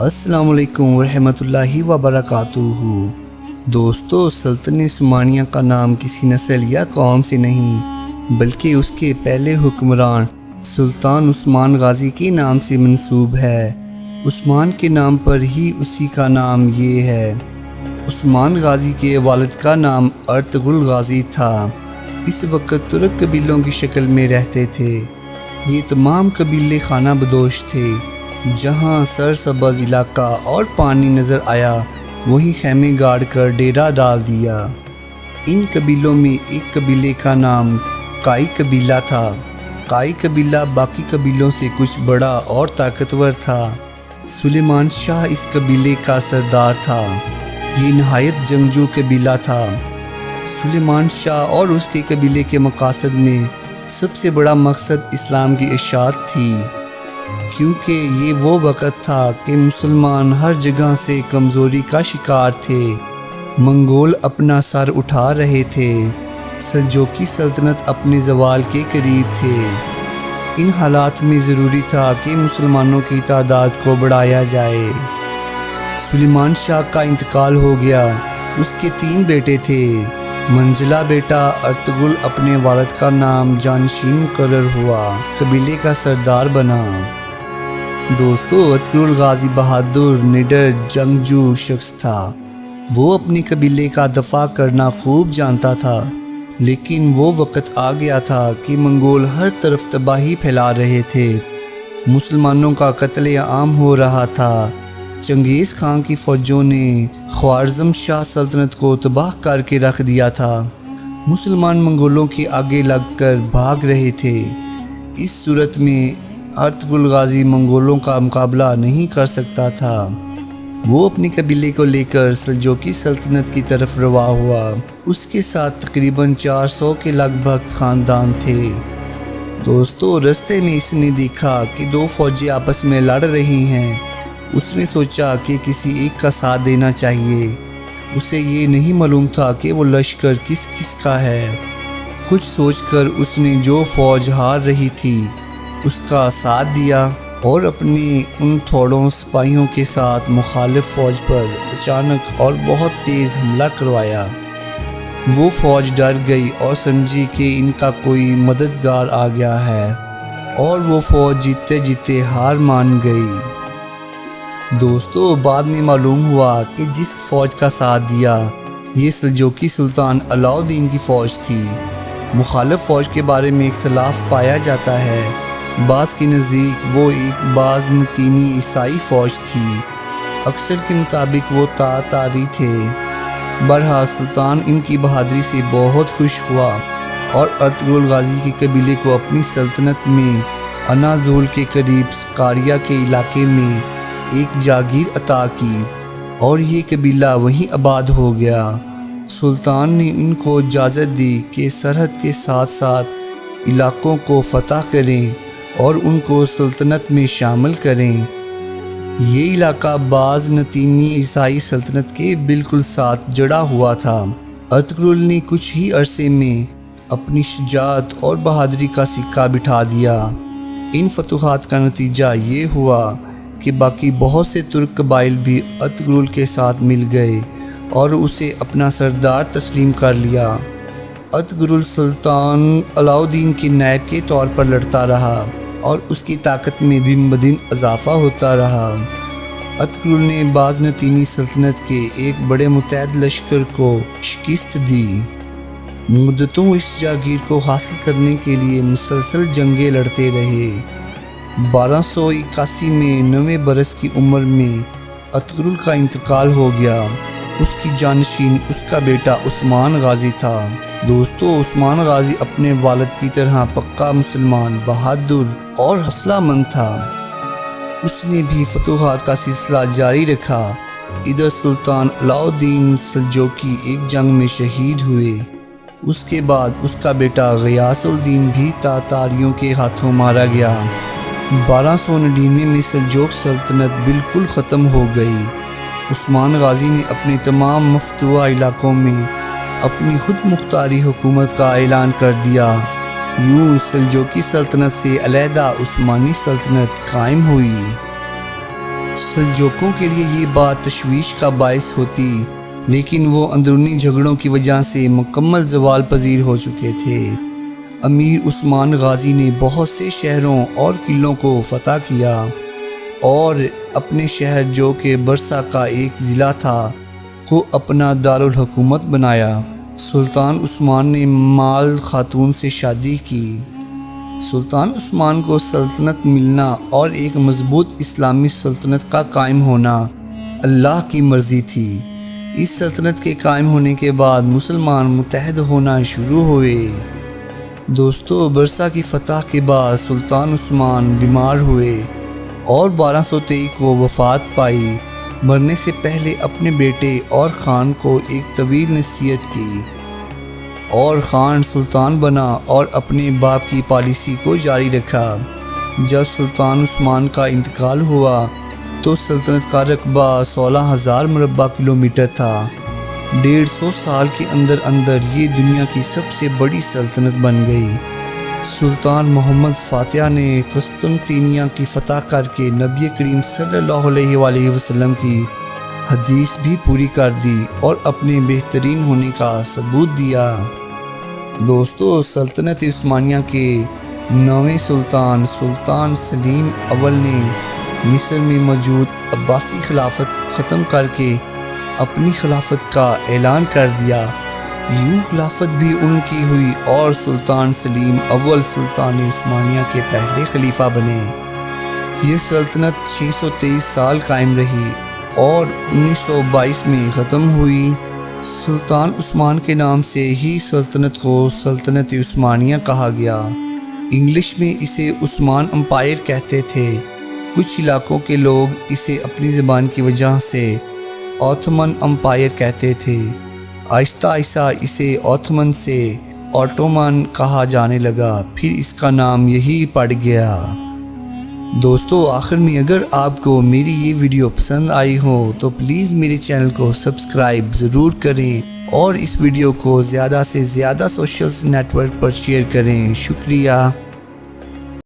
السلام علیکم ورحمۃ اللہ وبرکاتہ۔ دوستو، سلطنت عثمانیہ کا نام کسی نسل یا قوم سے نہیں بلکہ اس کے پہلے حکمران سلطان عثمان غازی کے نام سے منسوب ہے۔ عثمان کے نام پر ہی اسی کا نام یہ ہے۔ عثمان غازی کے والد کا نام ارطغرل غازی تھا۔ اس وقت ترک قبیلوں کی شکل میں رہتے تھے۔ یہ تمام قبیلے خانہ بدوش تھے۔ جہاں سرسبز علاقہ اور پانی نظر آیا وہیں خیمے گاڑ کر ڈیرا ڈال دیا۔ ان قبیلوں میں ایک قبیلے کا نام قائی قبیلہ تھا۔ قائی قبیلہ باقی قبیلوں سے کچھ بڑا اور طاقتور تھا۔ سلیمان شاہ اس قبیلے کا سردار تھا۔ یہ نہایت جنگجو قبیلہ تھا۔ سلیمان شاہ اور اس کے قبیلے کے مقاصد میں سب سے بڑا مقصد اسلام کی اشاعت تھی، کیونکہ یہ وہ وقت تھا کہ مسلمان ہر جگہ سے کمزوری کا شکار تھے۔ منگول اپنا سر اٹھا رہے تھے۔ سلجوقی سلطنت اپنے زوال کے قریب تھے۔ ان حالات میں ضروری تھا کہ مسلمانوں کی تعداد کو بڑھایا جائے۔ سلیمان شاہ کا انتقال ہو گیا۔ اس کے 3 بیٹے تھے۔ منجلا بیٹا ارطغرل اپنے والد کا نام جانشین مقرر ہوا، قبیلے کا سردار بنا۔ دوستو، ارطغرل غازی بہادر، نڈر، جنگجو شخص تھا۔ وہ اپنے قبیلے کا دفاع کرنا خوب جانتا تھا، لیکن وہ وقت آ گیا تھا کہ منگول ہر طرف تباہی پھیلا رہے تھے۔ مسلمانوں کا قتل عام ہو رہا تھا۔ چنگیز خان کی فوجوں نے خوارزم شاہ سلطنت کو تباہ کر کے رکھ دیا تھا۔ مسلمان منگولوں کے آگے لگ کر بھاگ رہے تھے۔ اس صورت میں ارطغرل غازی منگولوں کا مقابلہ نہیں کر سکتا تھا۔ وہ اپنے قبیلے کو لے کر سلجوقی سلطنت کی طرف رواں ہوا۔ اس کے ساتھ تقریباً 400 کے لگ بھگ خاندان تھے۔ دوستو، رستے میں اس نے دیکھا کہ 2 فوجیں آپس میں لڑ رہی ہیں۔ اس نے سوچا کہ کسی ایک کا ساتھ دینا چاہیے۔ اسے یہ نہیں معلوم تھا کہ وہ لشکر کس کس کا ہے۔ کچھ سوچ کر اس نے جو فوج ہار رہی تھی اس کا ساتھ دیا اور اپنے ان تھوڑوں سپاہیوں کے ساتھ مخالف فوج پر اچانک اور بہت تیز حملہ کروایا۔ وہ فوج ڈر گئی اور سمجھی کہ ان کا کوئی مددگار آ گیا ہے، اور وہ فوج جیتے جیتے ہار مان گئی۔ دوستو، بعد میں معلوم ہوا کہ جس فوج کا ساتھ دیا یہ سلجوقی سلطان علاؤ الدین کی فوج تھی۔ مخالف فوج کے بارے میں اختلاف پایا جاتا ہے۔ بعض کے نزدیک وہ ایک بازنطینی عیسائی فوج تھی، اکثر کے مطابق وہ تاتاری تھے۔ بہرحال سلطان ان کی بہادری سے بہت خوش ہوا اور ارطغرل غازی کے قبیلے کو اپنی سلطنت میں اناضول کے قریب سکاریا کے علاقے میں ایک جاگیر عطا کی اور یہ قبیلہ وہیں آباد ہو گیا۔ سلطان نے ان کو اجازت دی کہ سرحد کے ساتھ ساتھ علاقوں کو فتح کریں اور ان کو سلطنت میں شامل کریں۔ یہ علاقہ بازنطینی عیسائی سلطنت کے بالکل ساتھ جڑا ہوا تھا۔ ارطغرل نے کچھ ہی عرصے میں اپنی شجاعت اور بہادری کا سکہ بٹھا دیا۔ ان فتوحات کا نتیجہ یہ ہوا کہ باقی بہت سے ترک قبائل بھی ارطغرل کے ساتھ مل گئے اور اسے اپنا سردار تسلیم کر لیا۔ ارطغرل سلطان علاؤ الدین کے نائب کے طور پر لڑتا رہا اور اس کی طاقت میں دن بدن اضافہ ہوتا رہا۔ ارطغرل نے بازنطینی سلطنت کے ایک بڑے متحد لشکر کو شکست دی۔ مدتوں اس جاگیر کو حاصل کرنے کے لیے مسلسل جنگیں لڑتے رہے۔ 1281 میں 9 برس کی عمر میں ارطغرل کا انتقال ہو گیا۔ اس کی جانشین اس کا بیٹا عثمان غازی تھا۔ دوستو، عثمان غازی اپنے والد کی طرح پکا مسلمان، بہادر اور حوصلہ مند تھا۔ اس نے بھی فتوحات کا سلسلہ جاری رکھا۔ ادھر سلطان علاؤ الدین سلجوقی ایک جنگ میں شہید ہوئے۔ اس کے بعد اس کا بیٹا غیاث الدین بھی تاتاریوں کے ہاتھوں مارا گیا۔ 1299 میں سلجوق سلطنت بالکل ختم ہو گئی۔ عثمان غازی نے اپنے تمام مفتوحہ علاقوں میں اپنی خود مختاری حکومت کا اعلان کر دیا۔ یوں سلجوقی سلطنت سے علیحدہ عثمانی سلطنت قائم ہوئی۔ سلجوقیوں کے لیے یہ بات تشویش کا باعث ہوتی، لیکن وہ اندرونی جھگڑوں کی وجہ سے مکمل زوال پذیر ہو چکے تھے۔ امیر عثمان غازی نے بہت سے شہروں اور قلعوں کو فتح کیا اور اپنے شہر جو کہ برسا کا ایک ضلع تھا کو اپنا دارالحکومت بنایا۔ سلطان عثمان نے مال خاتون سے شادی کی۔ سلطان عثمان کو سلطنت ملنا اور ایک مضبوط اسلامی سلطنت کا قائم ہونا اللہ کی مرضی تھی۔ اس سلطنت کے قائم ہونے کے بعد مسلمان متحد ہونا شروع ہوئے۔ دوستو، برسا کی فتح کے بعد سلطان عثمان بیمار ہوئے اور 1223 کو وفات پائی۔ مرنے سے پہلے اپنے بیٹے اور خان کو ایک طویل نصیحت کی اور خان سلطان بنا اور اپنے باپ کی پالیسی کو جاری رکھا۔ جب سلطان عثمان کا انتقال ہوا تو سلطنت کا رقبہ 16,000 مربع کلومیٹر تھا۔ 150 سال کے اندر اندر یہ دنیا کی سب سے بڑی سلطنت بن گئی۔ سلطان محمد فاتح نے قسطنطنیہ کی فتح کر کے نبی کریم صلی اللہ علیہ وآلہ وسلم کی حدیث بھی پوری کر دی اور اپنے بہترین ہونے کا ثبوت دیا۔ دوستو، سلطنت عثمانیہ کے 9ویں سلطان سلطان سلیم اول نے مصر میں موجود عباسی خلافت ختم کر کے اپنی خلافت کا اعلان کر دیا۔ یوں خلافت بھی ان کی ہوئی اور سلطان سلیم اول سلطان عثمانیہ کے پہلے خلیفہ بنے۔ یہ سلطنت 623 سال قائم رہی اور 1922 میں ختم ہوئی۔ سلطان عثمان کے نام سے ہی سلطنت کو سلطنت عثمانیہ کہا گیا۔ انگلش میں اسے عثمان امپائر کہتے تھے۔ کچھ علاقوں کے لوگ اسے اپنی زبان کی وجہ سے اوتھمن امپائر کہتے تھے۔ آہستہ آہستہ اسے اوتھمن سے اوٹومن کہا جانے لگا، پھر اس کا نام یہی پڑ گیا۔ دوستو، آخر میں اگر آپ کو میری یہ ویڈیو پسند آئی ہو تو پلیز میرے چینل کو سبسکرائب ضرور کریں اور اس ویڈیو کو زیادہ سے زیادہ سوشل نیٹ ورک پر شیئر کریں۔ شکریہ۔